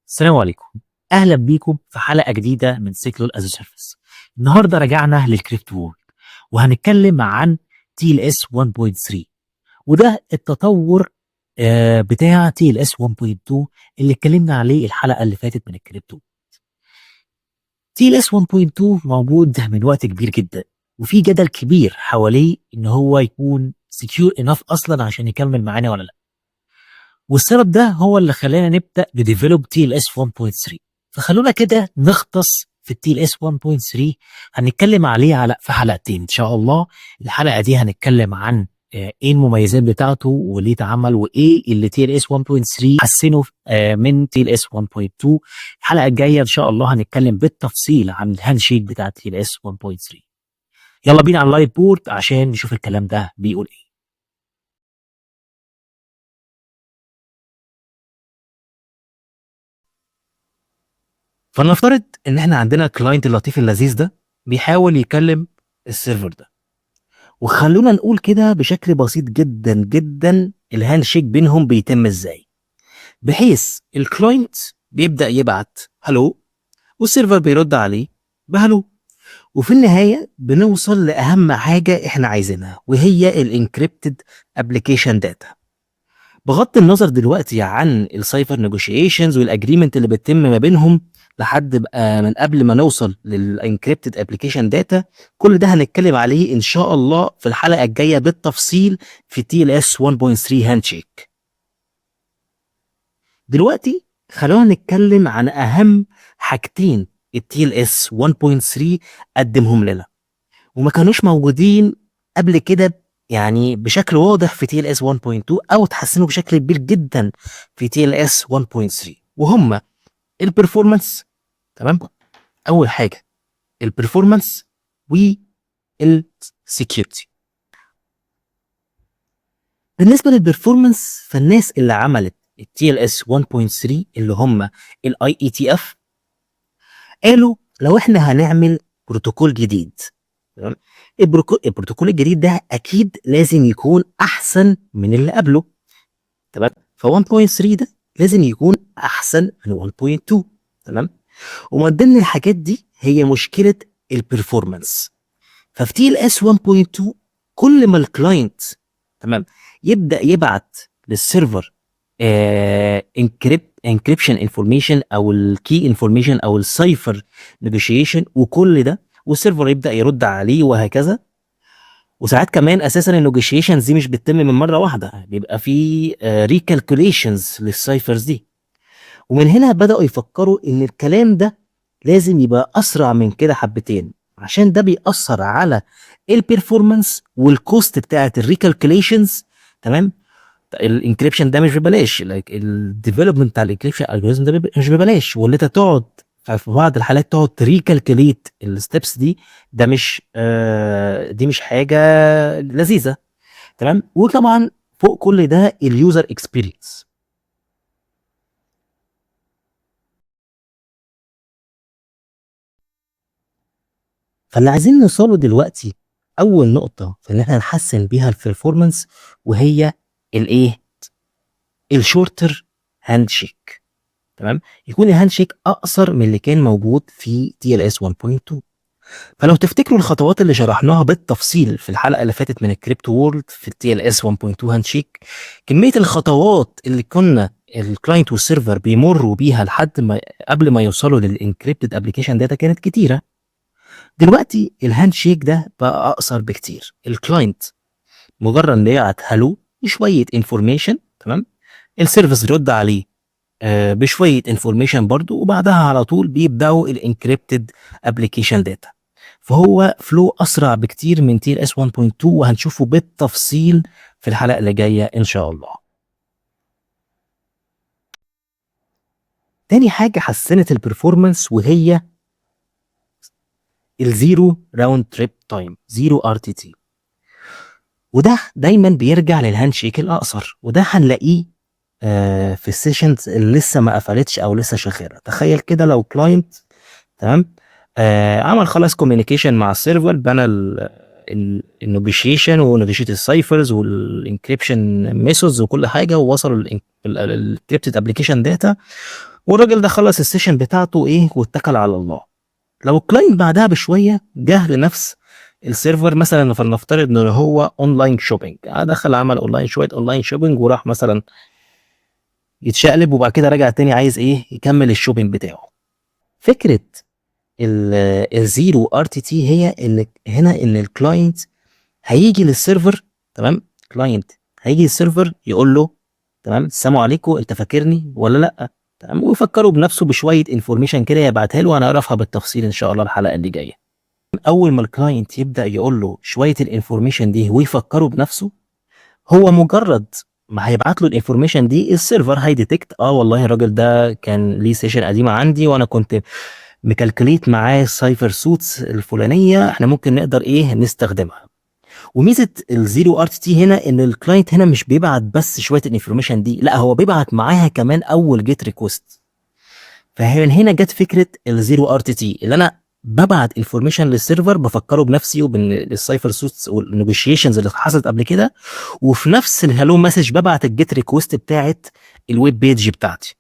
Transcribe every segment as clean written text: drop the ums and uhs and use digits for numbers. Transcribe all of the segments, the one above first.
السلام عليكم. اهلا بيكم في حلقه جديده من سيكلول از سيرفيس. النهارده رجعنا للكريبتو وورلد وهنتكلم عن تي ال اس 1.3 وده التطور بتاع تي ال اس 1.2 اللي اتكلمنا عليه الحلقه اللي فاتت من الكريبتو. تي ال اس 1.2 موجود من وقت كبير جدا وفي جدل كبير حواليه ان هو يكون سكيور انف اصلا عشان يكمل معانا ولا لا، والسبب ده هو اللي خلانا نبدا نديفلوب تي ال اس 1.3. فخلونا كده نغطس في التي ال اس 1.3، هنتكلم عليه في حلقتين ان شاء الله. الحلقه دي هنتكلم عن ايه المميزات بتاعته وليه اتعمل وايه اللي تي ال اس 1.3 حسنه من تي ال اس 1.2. الحلقه الجايه ان شاء الله هنتكلم بالتفصيل عن الهاند شيك بتاع تي ال اس 1.3. يلا بينا على اللايف بورد عشان نشوف الكلام ده بيقول ايه. فلنفترض ان احنا عندنا كلاينت اللطيف اللذيذ ده بيحاول يكلم السيرفر ده، وخلونا نقول كده بشكل بسيط جدا جدا الهاند شيك بينهم بيتم ازاي. بحيث الكلاينت بيبدأ يبعت هلو والسيرفر بيرد عليه بهلو، وفي النهاية بنوصل لأهم حاجة احنا عايزينها وهي الانكريبتد ابلكيشن داتا. بغض النظر دلوقتي عن السايفر نيجوشيشنز والاجريمنت اللي بتتم ما بينهم لحد بقى من قبل ما نوصل للانكريبتد ابلكيشن داتا، كل ده هنتكلم عليه ان شاء الله في الحلقه الجايه بالتفصيل في تي ال اس 1.3 هاند شيك. دلوقتي خلونا نتكلم عن اهم حاجتين التي ال اس 1.3 قدمهم لنا وما كانوش موجودين قبل كده، يعني بشكل واضح في تي ال اس 1.2 او اتحسنوا بشكل كبير جدا في تي ال اس 1.3، وهم البرفورمانس. تمام، اول حاجه البرفورمانس والسكيورتي. بالنسبه للبرفورمانس فالناس اللي عملت التي ال اس 1.3 اللي هم الاي اي تي اف قالوا لو احنا هنعمل بروتوكول جديد، تمام، البروتوكول الجديد ده اكيد لازم يكون احسن من اللي قبله. تمام، ف 1.3 ده لازم يكون احسن من 1.2. تمام، ومن ضمن الحاجات دي هي مشكله البرفورمانس. ففي تي ال اس 1.2 كل ما الكلاينت تمام يبدا يبعت للسيرفر انكريبشن انفورميشن او الكي انفورميشن او السايفر نيجوشيشن وكل ده، والسيرفر يبدا يرد عليه وهكذا. وساعات كمان اساسا النيجوشيشنز دي مش بتتم من مره واحده، بيبقى في ريكالكوليشنز للسايفرز دي. ومن هنا بداوا يفكروا ان الكلام ده لازم يبقى اسرع من كده حبتين، عشان ده بيأثر على البرفورمانس والكوست بتاعت الريكالكوليشنز. تمام، الانكريبشن ده مش ببلاش، الديفلوبمنت بتاع الانكريبشن الجوريزم ده مش ببلاش، واللي انت تقعد في بعض الحالات تقعد تريكالكوليت الستبس دي، ده مش دي مش حاجه لذيذه. تمام، وطبعا فوق كل ده اليوزر اكسبيرينس. فاللي عايزين نوصله دلوقتي اول نقطه في ان احنا نحسن بيها البرفورمانس وهي الايه؟ الشورتر هاند شيك. تمام، يكون الهاند شيك اقصر من اللي كان موجود في تي ال اس 1.2. فلو تفتكروا الخطوات اللي شرحناها بالتفصيل في الحلقه اللي فاتت من الكريبتو وورلد في التي ال اس 1.2 هاند شيك، كميه الخطوات اللي كنا الكلاينت والسيرفر بيمروا بيها لحد ما قبل ما يوصلوا للانكريبتد ابلكيشن داتا كانت كتيره. دلوقتي الهاند شيك ده بقى اقصر بكتير. الكلاينت مجرد ان يبعت هلو بشويه انفورميشن، تمام، السيرفيس بيرد عليه بشويه انفورميشن برضو، وبعدها على طول بيبداوا الانكريبتد ابلكيشن داتا. فهو فلو اسرع بكتير من تي ال اس 1.2 وهنشوفه بالتفصيل في الحلقه اللي جايه ان شاء الله. تاني حاجه حسنت البرفورمانس وهي الزيرو راوند تريب تايم، زيرو ار تي تي. وده دايما بيرجع للهاند شيك الاقصر، وده هنلاقيه في السيشنز اللي لسه ما قفلتش او لسه شغاله. تخيل كده لو كلاينت، تمام، عمل خلاص كوميونيكيشن مع السيرفر، بنى النيجوشيشن ونيجوشيت السايفرز والانكريبشن ميثودز وكل حاجه، ووصلوا الانكريبتد ابلكيشن داتا، والراجل ده خلص السيشن بتاعته ايه واتكل على الله. لو الكلاينت بعدها بشويه جه لنفس السيرفر مثلا، فلنفترض ان هو اونلاين شوبينج، دخل عمل شويه اونلاين شوبينج وراح مثلا يتشقلب، وبعد كده رجع تاني عايز ايه يكمل الشوبينج بتاعه. فكره الزيرو ار تي تي هي ان هنا ان الكلاينت هيجي للسيرفر، تمام، كلاينت هيجي للسيرفر يقول له تمام السلام عليكم انت فاكرني ولا لا، تمام، ويفكروا بنفسه بشويه انفورميشن كده يبعتها له، وهنعرفها بالتفصيل ان شاء الله الحلقه اللي جايه. اول ما الكلاينت يبدا يقول له شويه الانفورميشن دي ويفكروا بنفسه، هو مجرد ما هيبعت له الانفورميشن دي السيرفر هيديتكت والله الراجل ده كان ليه سيشن قديمه عندي وانا كنت مكالكليت معاه السايفر سوتس الفلانيه، احنا ممكن نقدر ايه نستخدمها. وميزه الزيرو ار تي هنا ان الكلاينت هنا مش بيبعت بس شويه الانفورميشن دي، لا هو بيبعت معاها كمان اول جيت ريكوست. فمن هنا جت فكره الزيرو ار تي اللي انا ببعت انفورميشن للسيرفر بفكره بنفسي وبالسايفر سوتس والنيجوشيشنز اللي حصلت قبل كده، وفي نفس الهالو مسج ببعت الجيت ريكوست بتاعت الويب بيج بتاعتي.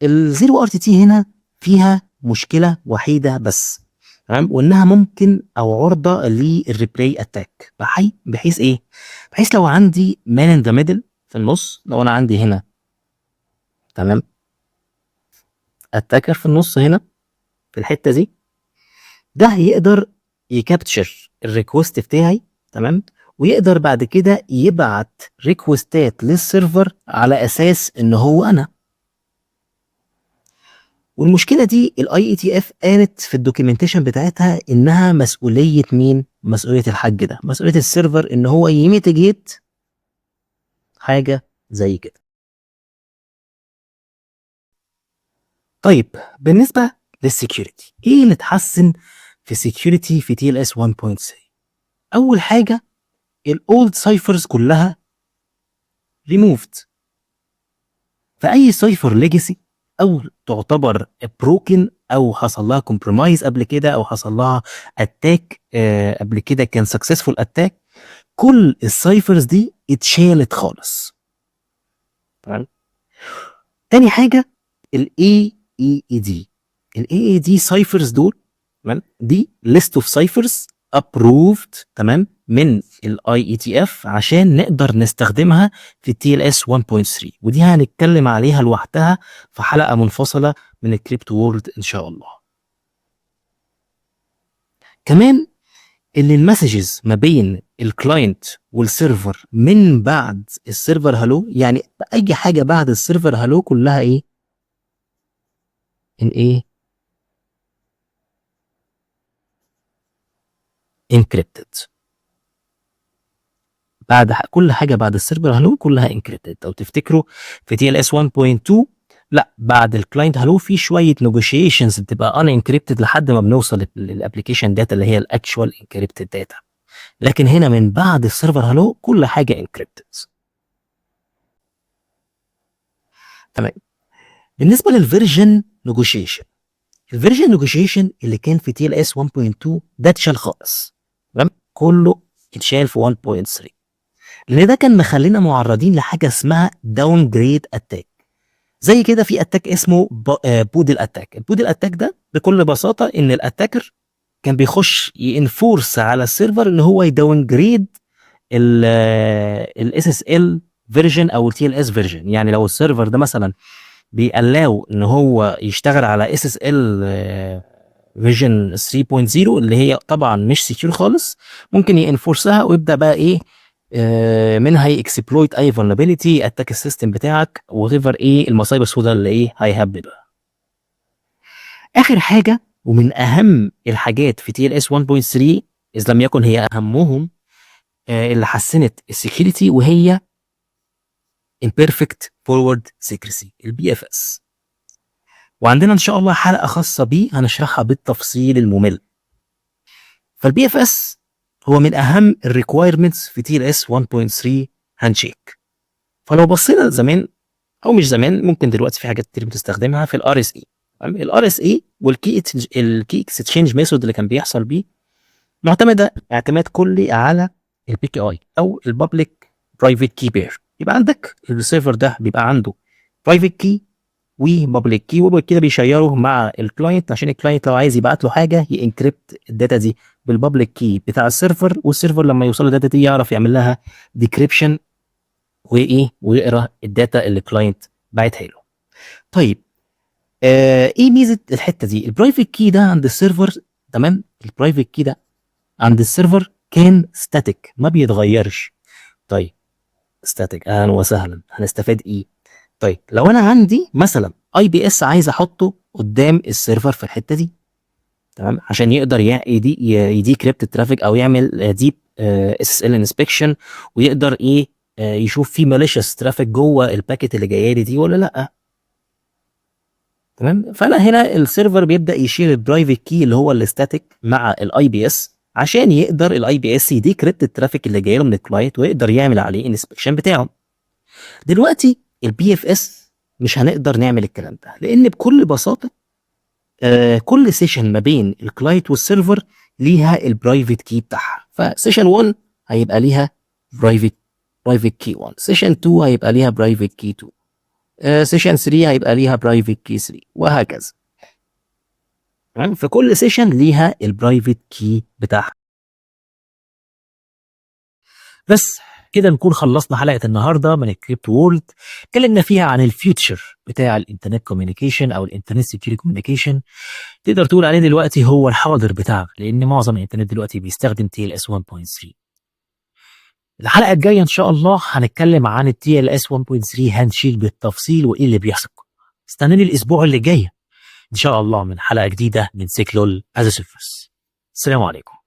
الزيرو ار تي هنا فيها مشكله وحيده بس، تمام، وانها ممكن او عرضه للريبلاي اتاك. بحيث ايه؟ بحيث لو عندي مان ان ذا ميدل في النص، لو انا عندي هنا تمام اتاكر في النص هنا في الحته دي، ده يقدر يكابتشر الريكوست بتاعي، تمام، ويقدر بعد كده يبعت ريكوستات للسيرفر على اساس ان هو انا. والمشكله دي الاي اي تي اف قالت في الدوكيومنتيشن بتاعتها انها مسؤوليه مين؟ مسؤوليه الحاج ده، مسؤوليه السيرفر ان هو يميتيجيت حاجه زي كده. طيب بالنسبه للسكيورتي، ايه اللي اتحسن في السكيورتي في تي ال اس 1.3؟ اول حاجه الاولد سايفرز كلها ريموفد، فاي سايفر ليجاسي او تعتبر بروكن او حصل لها كومبرومايز قبل كده او حصل لها اتاك قبل كده كان سكسسفول اتاك، كل السايفرز دي اتشالت خالص. تمام. تاني حاجه الاي اي اي دي، الاي اي دي سايفرز دول، تمام، دي ليست اوف سايفرز ابروفد، تمام، من الاي اي تي اف عشان نقدر نستخدمها في التي ال اس 1.3، ودي هنتكلم عليها لوحدها في حلقه منفصله من الكريبتو وورلد ان شاء الله. كمان اللي المسجز ما بين الكلاينت والسيرفر من بعد السيرفر هالو، يعني اي حاجه بعد السيرفر هالو كلها ايه؟ ايه؟ انكريبتد. كل حاجه بعد السيرفر هالو كلها انكريبتد. لو تفتكروا في تي ال اس 1.2 لا، بعد الكلاينت هالو في شويه نيجوشيشنز بتبقى ان انكريبتد لحد ما بنوصل للابلكيشن داتا اللي هي الاكشوال انكريبتد داتا، لكن هنا من بعد السيرفر هالو كل حاجه انكريبتد. تمام. بالنسبه للفيرجن نيجوشيشن، الفيرجن نيجوشيشن اللي كان في تي ال اس 1.2 ده اتشال خالص، تمام، كله اتشال في 1.3، لان ده كان مخلينا معرضين لحاجه اسمها داون جريد اتاك. زي كده في اتاك اسمه بودل اتاك. البودل اتاك ده بكل بساطه ان الاتاكر كان بيخش ينفورس على السيرفر ان هو يداون جريد الاس اس ال فيرجن او التي ال اس فيرجن. يعني لو السيرفر ده مثلا بيقلاو ان هو يشتغل على اس اس ال فيرجن 3.0 اللي هي طبعا مش سكيور خالص، ممكن ينفورسها ويبدا بقى ايه منها يكسبلويت اي فولنربيليتي اتاك السيستم بتاعك وغيفر ايه المصايب السوداء اللي ايه هيهبب بقى. اخر حاجه ومن اهم الحاجات في تي ال اس 1.3 اذا لم يكن هي اهمهم اللي حسنت السكيورتي، وهي imperfect forward secrecy البي اف اس. وعندنا ان شاء الله حلقه خاصه بيه هنشرحها بالتفصيل الممل. فالبي اف اس هو من اهم الريكوايرمنتس في تي ال اس 1.3 هاندشيك. فلو بصينا زمان او مش زمان، ممكن دلوقتي في حاجات كتير بتستخدمها في الار اس اي. الار اس اي والكي اكستشينج ميثود اللي كان بيحصل بيه معتمده اعتماد كلي على البي كي اي او البابليك برايفت كي بير. يبقى عندك السيرفر ده بيبقى عنده برايفت كي وبابليك كي، وبابليك كي ده بيشيره مع الكلاينت عشان الكلاينت لو عايز يبعت له حاجه ينكريبت الداتا دي بالبابليك كي بتاع السيرفر، والسيرفر لما يوصل له الداتا دي يعرف يعمل لها ديكريبشن ويقرا الداتا اللي الكلاينت باعتها له. طيب ايه ميزه الحته دي؟ البرايفت كي ده عند السيرفر، تمام، البرايفت كي ده عند السيرفر كان ستاتيك ما بيتغيرش. طيب ستاتيك، اهلا وسهلا، هنستفاد ايه؟ طيب لو انا عندي مثلا اي بي اس عايز احطه قدام السيرفر في الحته دي، تمام، عشان يقدر يديكريبت الترافيك او يعمل ديب اس اس ال انسبكشن، ويقدر ايه يشوف في ماليشيس ترافيك جوه الباكيت اللي جايه لي دي ولا لا. تمام، فانا هنا السيرفر بيبدا يشيل البرايفت كي اللي هو الستاتيك مع الاي بي اس عشان يقدر الاي بي اس يديكريبت الترافيك اللي جاي له من الكلاينت ويقدر يعمل عليه انسبكشن بتاعه. دلوقتي البي اف اس مش هنقدر نعمل الكلام ده، لان بكل بساطه كل سيشن ما بين الكلاينت والسيرفر ليها البرايفت كي بتاعها. فسيشن 1 هيبقى ليها برايفت كي 1، سيشن 2 هيبقى ليها برايفت كي 2، سيشن 3 هيبقى ليها برايفت كي 3، وهكذا. تمام، فكل سيشن ليها البرايفت كي بتاعها. بس كده نكون خلصنا حلقه النهارده من الكريبتو وورلد. اتكلمنا فيها عن الفيوتشر بتاع الانترنت كوميونيكيشن او الانترنت سكيورتي كوميونيكيشن. تقدر تقول عليه دلوقتي هو الحاضر بتاعك، لان معظم الانترنت دلوقتي بيستخدم تي ال اس 1.3. الحلقه الجايه ان شاء الله هنتكلم عن التي ال اس 1.3 هنشيل بالتفصيل وايه اللي بيحصل. استناني الاسبوع اللي جاي ان شاء الله من حلقه جديده من سيكلول از سيرفيس. السلام عليكم.